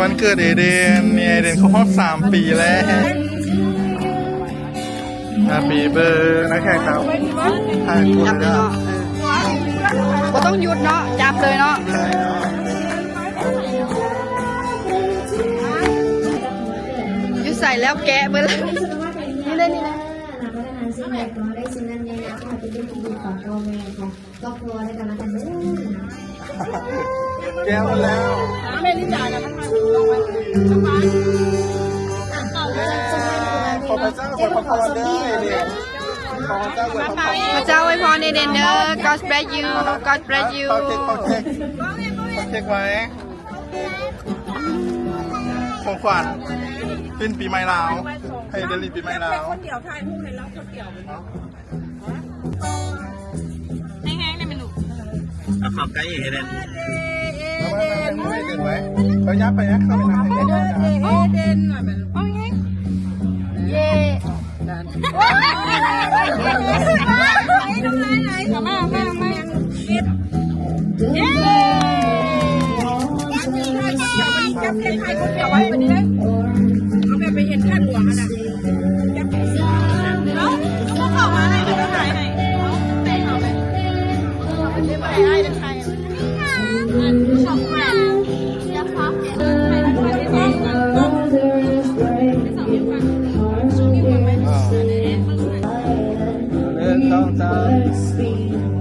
วันเกิดเอเดนเนี่ยเอเดนเขาครบ3 ปีแล้ว Happy birthday นะแขกครับถ่ายคนเลยอ่ะก็ต้องหยุดเนาะจับเลยเนาะยุดใส่แล้วแกะไปเลยนี่เลยนี่นะซึ่งอยากขอได้สิ่งนั้นในน้ำค่ะเป็นที่ดีของพ่อแม่ค่ะครอบครัวและกันและกันเด้แก้วมาแล้วแม่ลิจ่านะมันมาลงไปจังหวะขอพระเจ้าอวยพรเด้อเอเดนขอพระเจ้าอวยพรพระเจ้าอวยพรเอเดนเด้อ God bless you God bless you เค้กไว้ของขวัญเป็นปีใหม่ลาวให้เดลิปีใหม่ลาวคนเดียวถ่ายรูปให้เราคนเดียวแห้งๆได้ไหมลูกขอบใจเอเดนเอามาให้เดินไว้เขายับไปนะเขาไปทำให้เดินเดนหน่อยมันโอ้ยเย่มาเย่จับเพลงไทยคนเดียวไว้วันนี้เลยเอาแบบไปเห็นข้าหลวงอ่ะนะจับเพลงเอาเขาเข้ามาไหนเขาหายไหนเอาเตะเขาไปไม่ไปได้เป็นใครสองแม่จะฟังใครเป็นใครที่ฟังกัน1 2 3